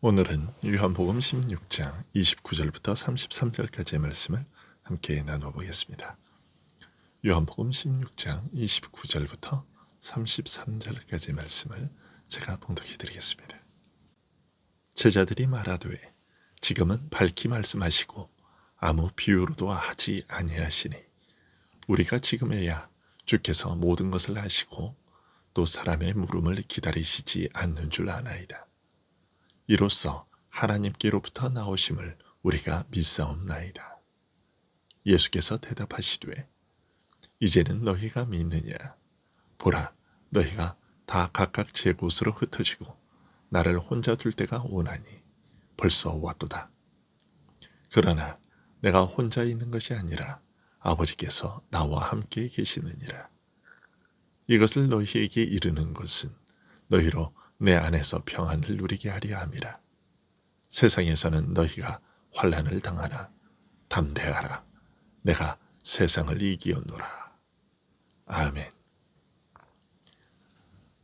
오늘은 요한복음 16장 29절부터 33절까지의 말씀을 함께 나눠보겠습니다. 요한복음 16장 29절부터 33절까지의 말씀을 제가 봉독해 드리겠습니다. 제자들이 말하되 지금은 밝히 말씀하시고 아무 비유로도 하지 아니하시니 우리가 지금에야 주께서 모든 것을 아시고 또 사람의 물음을 기다리시지 않는 줄 아나이다. 이로써 하나님께로부터 나오심을 우리가 믿사옵나이다. 예수께서 대답하시되 이제는 너희가 믿느냐? 보라, 너희가 다 각각 제 곳으로 흩어지고 나를 혼자 둘 때가 오나니 벌써 왔도다. 그러나 내가 혼자 있는 것이 아니라 아버지께서 나와 함께 계시느니라. 이것을 너희에게 이르는 것은 너희로 내 안에서 평안을 누리게 하려 함이라. 세상에서는 너희가 환난을 당하나 담대하라. 내가 세상을 이기었노라. 아멘.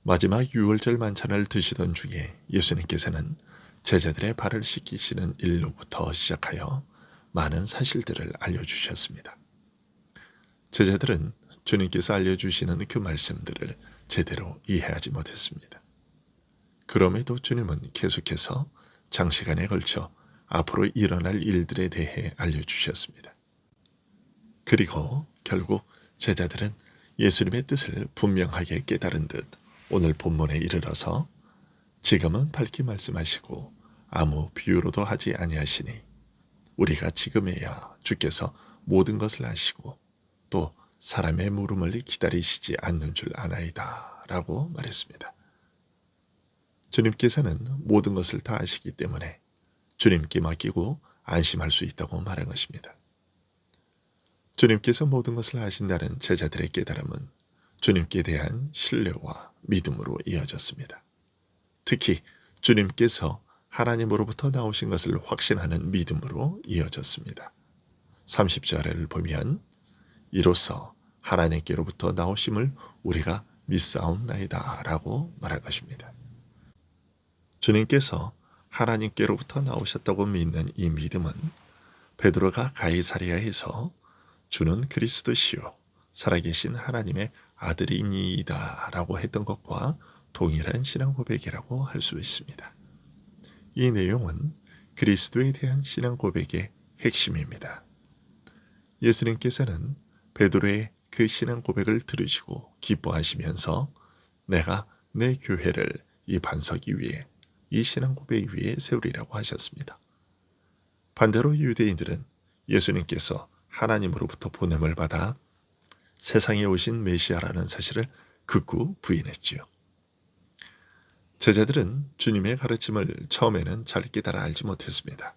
마지막 유월절 만찬을 드시던 중에 예수님께서는 제자들의 발을 씻기시는 일로부터 시작하여 많은 사실들을 알려주셨습니다. 제자들은 주님께서 알려주시는 그 말씀들을 제대로 이해하지 못했습니다. 그럼에도 주님은 계속해서 장시간에 걸쳐 앞으로 일어날 일들에 대해 알려주셨습니다. 그리고 결국 제자들은 예수님의 뜻을 분명하게 깨달은 듯 오늘 본문에 이르러서 지금은 밝히 말씀하시고 아무 비유로도 하지 아니하시니 우리가 지금에야 주께서 모든 것을 아시고 또 사람의 물음을 기다리시지 않는 줄 아나이다 라고 말했습니다. 주님께서는 모든 것을 다 아시기 때문에 주님께 맡기고 안심할 수 있다고 말한 것입니다. 주님께서 모든 것을 아신다는 제자들의 깨달음은 주님께 대한 신뢰와 믿음으로 이어졌습니다. 특히 주님께서 하나님으로부터 나오신 것을 확신하는 믿음으로 이어졌습니다. 30절을 보면 이로써 하나님께로부터 나오심을 우리가 믿사옵나이다 라고 말한 것입니다. 주님께서 하나님께로부터 나오셨다고 믿는 이 믿음은 베드로가 가이사랴에서 주는 그리스도시요 살아계신 하나님의 아들이니이다 라고 했던 것과 동일한 신앙 고백이라고 할 수 있습니다. 이 내용은 그리스도에 대한 신앙 고백의 핵심입니다. 예수님께서는 베드로의 그 신앙 고백을 들으시고 기뻐하시면서 내가 내 교회를 이 반석 위에 이 신앙 고백 위에 세우리라고 하셨습니다. 반대로 유대인들은 예수님께서 하나님으로부터 보냄을 받아 세상에 오신 메시아라는 사실을 극구 부인했지요. 제자들은 주님의 가르침을 처음에는 잘 깨달아 알지 못했습니다.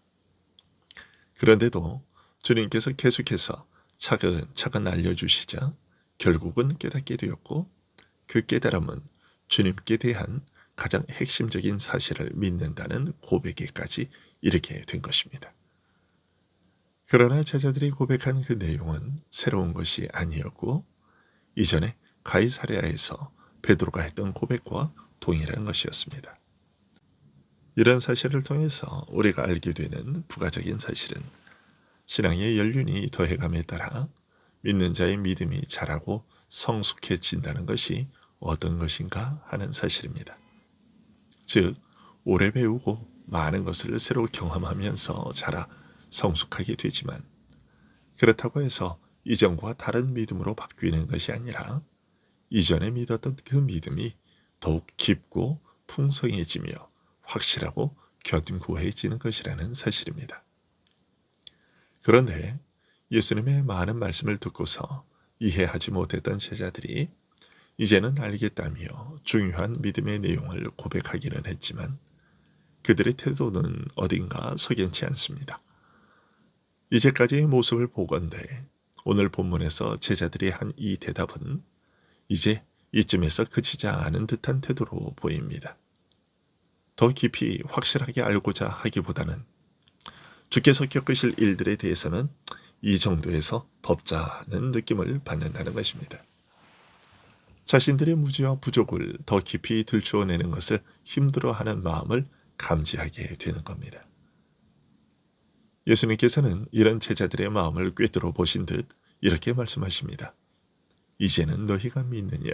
그런데도 주님께서 계속해서 차근차근 알려주시자 결국은 깨닫게 되었고 그 깨달음은 주님께 대한 가장 핵심적인 사실을 믿는다는 고백에까지 이르게 된 것입니다. 그러나 제자들이 고백한 그 내용은 새로운 것이 아니었고 이전에 가이사랴에서 베드로가 했던 고백과 동일한 것이었습니다. 이런 사실을 통해서 우리가 알게 되는 부가적인 사실은 신앙의 연륜이 더해감에 따라 믿는 자의 믿음이 자라고 성숙해진다는 것이 어떤 것인가 하는 사실입니다. 즉 오래 배우고 많은 것을 새로 경험하면서 자라 성숙하게 되지만 그렇다고 해서 이전과 다른 믿음으로 바뀌는 것이 아니라 이전에 믿었던 그 믿음이 더욱 깊고 풍성해지며 확실하고 견고해지는 것이라는 사실입니다. 그런데 예수님의 많은 말씀을 듣고서 이해하지 못했던 제자들이 이제는 알겠다며 중요한 믿음의 내용을 고백하기는 했지만 그들의 태도는 어딘가 석연치 않습니다. 이제까지의 모습을 보건대 오늘 본문에서 제자들이 한 이 대답은 이제 이쯤에서 그치지 않은 듯한 태도로 보입니다. 더 깊이 확실하게 알고자 하기보다는 주께서 겪으실 일들에 대해서는 이 정도에서 덮자는 느낌을 받는다는 것입니다. 자신들의 무지와 부족을 더 깊이 들추어내는 것을 힘들어하는 마음을 감지하게 되는 겁니다. 예수님께서는 이런 제자들의 마음을 꿰뚫어 보신 듯 이렇게 말씀하십니다. 이제는 너희가 믿느냐?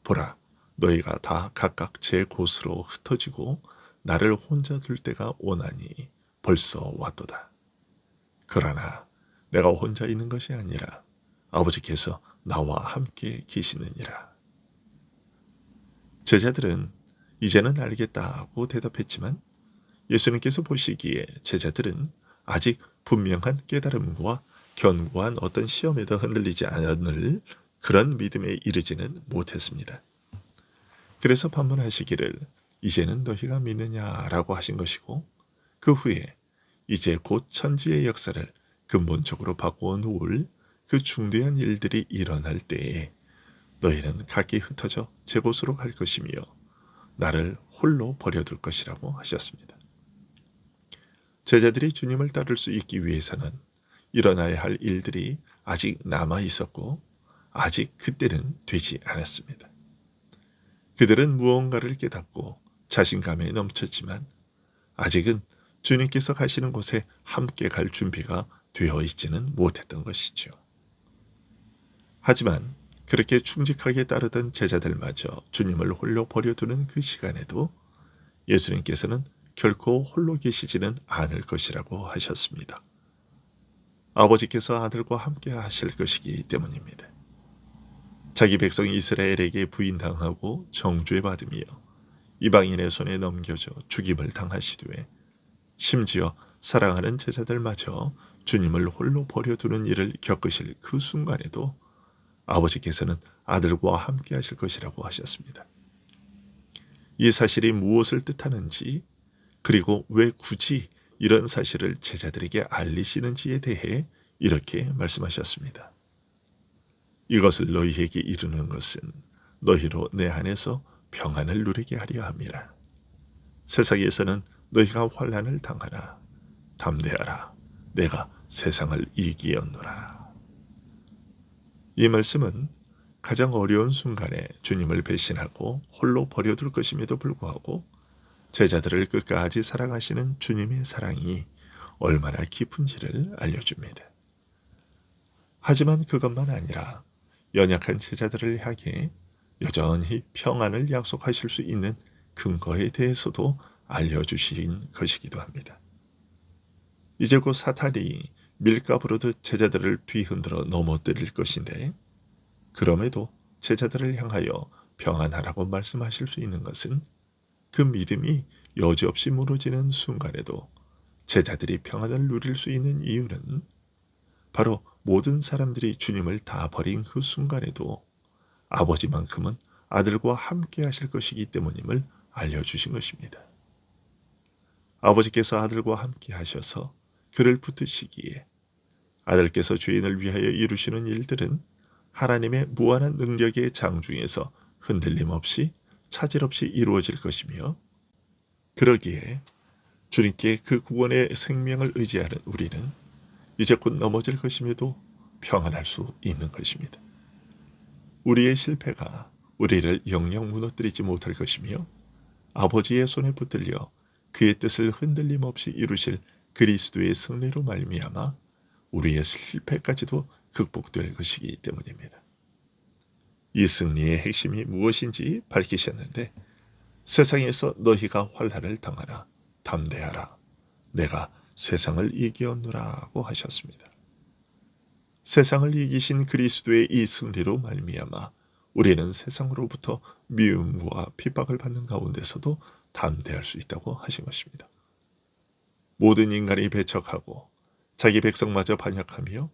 보라, 너희가 다 각각 제 곳으로 흩어지고 나를 혼자 둘 때가 오나니 벌써 왔도다. 그러나 내가 혼자 있는 것이 아니라 아버지께서 나와 함께 계시느니라. 제자들은 이제는 알겠다고 대답했지만 예수님께서 보시기에 제자들은 아직 분명한 깨달음과 견고한 어떤 시험에도 흔들리지 않을 그런 믿음에 이르지는 못했습니다. 그래서 반문하시기를 이제는 너희가 믿느냐라고 하신 것이고 그 후에 이제 곧 천지의 역사를 근본적으로 바꾸어 놓을 그 중대한 일들이 일어날 때에 너희는 각기 흩어져 제 곳으로 갈 것이며 나를 홀로 버려둘 것이라고 하셨습니다. 제자들이 주님을 따를 수 있기 위해서는 일어나야 할 일들이 아직 남아 있었고 아직 그때는 되지 않았습니다. 그들은 무언가를 깨닫고 자신감에 넘쳤지만 아직은 주님께서 가시는 곳에 함께 갈 준비가 되어 있지는 못했던 것이죠. 하지만 그렇게 충직하게 따르던 제자들마저 주님을 홀로 버려두는 그 시간에도 예수님께서는 결코 홀로 계시지는 않을 것이라고 하셨습니다. 아버지께서 아들과 함께 하실 것이기 때문입니다. 자기 백성 이스라엘에게 부인당하고 정죄받으며 이방인의 손에 넘겨져 죽임을 당하시되 심지어 사랑하는 제자들마저 주님을 홀로 버려두는 일을 겪으실 그 순간에도 아버지께서는 아들과 함께 하실 것이라고 하셨습니다. 이 사실이 무엇을 뜻하는지 그리고 왜 굳이 이런 사실을 제자들에게 알리시는지에 대해 이렇게 말씀하셨습니다. 이것을 너희에게 이루는 것은 너희로 내 안에서 평안을 누리게 하려 함이라. 세상에서는 너희가 환난을 당하나 담대하라. 내가 세상을 이기었노라. 이 말씀은 가장 어려운 순간에 주님을 배신하고 홀로 버려둘 것임에도 불구하고 제자들을 끝까지 사랑하시는 주님의 사랑이 얼마나 깊은지를 알려줍니다. 하지만 그것만 아니라 연약한 제자들을 향해 여전히 평안을 약속하실 수 있는 근거에 대해서도 알려주신 것이기도 합니다. 이제 곧 사탄이 밀가부르듯 제자들을 뒤흔들어 넘어뜨릴 것인데 그럼에도 제자들을 향하여 평안하라고 말씀하실 수 있는 것은 그 믿음이 여지없이 무너지는 순간에도 제자들이 평안을 누릴 수 있는 이유는 바로 모든 사람들이 주님을 다 버린 그 순간에도 아버지만큼은 아들과 함께 하실 것이기 때문임을 알려주신 것입니다. 아버지께서 아들과 함께 하셔서 그를 붙드시기에 아들께서 죄인을 위하여 이루시는 일들은 하나님의 무한한 능력의 장중에서 흔들림 없이 차질 없이 이루어질 것이며 그러기에 주님께 그 구원의 생명을 의지하는 우리는 이제 곧 넘어질 것임에도 평안할 수 있는 것입니다. 우리의 실패가 우리를 영영 무너뜨리지 못할 것이며 아버지의 손에 붙들려 그의 뜻을 흔들림 없이 이루실 그리스도의 승리로 말미암아 우리의 실패까지도 극복될 것이기 때문입니다. 이 승리의 핵심이 무엇인지 밝히셨는데 세상에서 너희가 환난을 당하나 담대하라. 내가 세상을 이기었노라고 하셨습니다. 세상을 이기신 그리스도의 이 승리로 말미암아 우리는 세상으로부터 미움과 핍박을 받는 가운데서도 담대할 수 있다고 하신 것입니다. 모든 인간이 배척하고 자기 백성마저 반역하며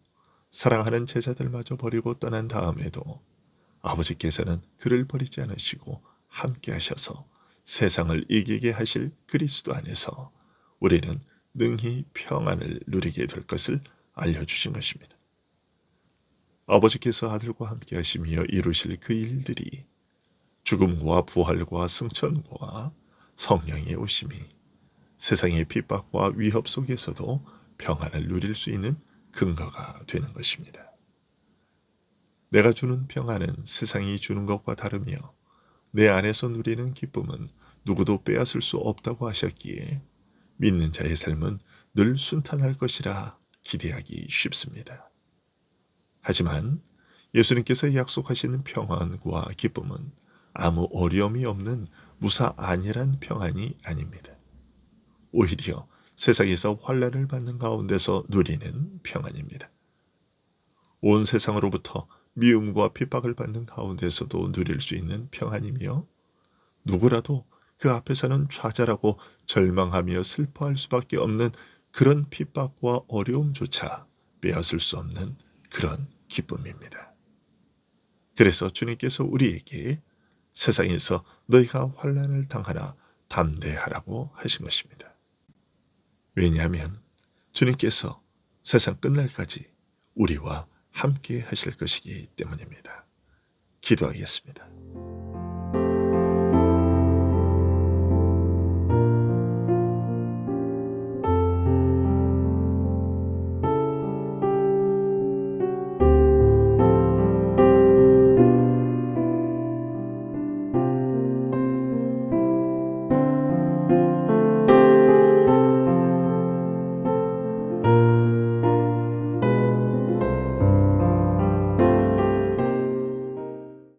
사랑하는 제자들마저 버리고 떠난 다음에도 아버지께서는 그를 버리지 않으시고 함께 하셔서 세상을 이기게 하실 그리스도 안에서 우리는 능히 평안을 누리게 될 것을 알려주신 것입니다. 아버지께서 아들과 함께 하시며 이루실 그 일들이 죽음과 부활과 승천과 성령의 오심이 세상의 핍박과 위협 속에서도 평안을 누릴 수 있는 근거가 되는 것입니다. 내가 주는 평안은 세상이 주는 것과 다르며 내 안에서 누리는 기쁨은 누구도 빼앗을 수 없다고 하셨기에 믿는 자의 삶은 늘 순탄할 것이라 기대하기 쉽습니다. 하지만 예수님께서 약속하시는 평안과 기쁨은 아무 어려움이 없는 무사안일한 평안이 아닙니다. 오히려 세상에서 환난을 받는 가운데서 누리는 평안입니다. 온 세상으로부터 미움과 핍박을 받는 가운데서도 누릴 수 있는 평안이며 누구라도 그 앞에서는 좌절하고 절망하며 슬퍼할 수밖에 없는 그런 핍박과 어려움조차 빼앗을 수 없는 그런 기쁨입니다. 그래서 주님께서 우리에게 세상에서 너희가 환난을 당하나 담대하라고 하신 것입니다. 왜냐하면 주님께서 세상 끝날까지 우리와 함께 하실 것이기 때문입니다. 기도하겠습니다.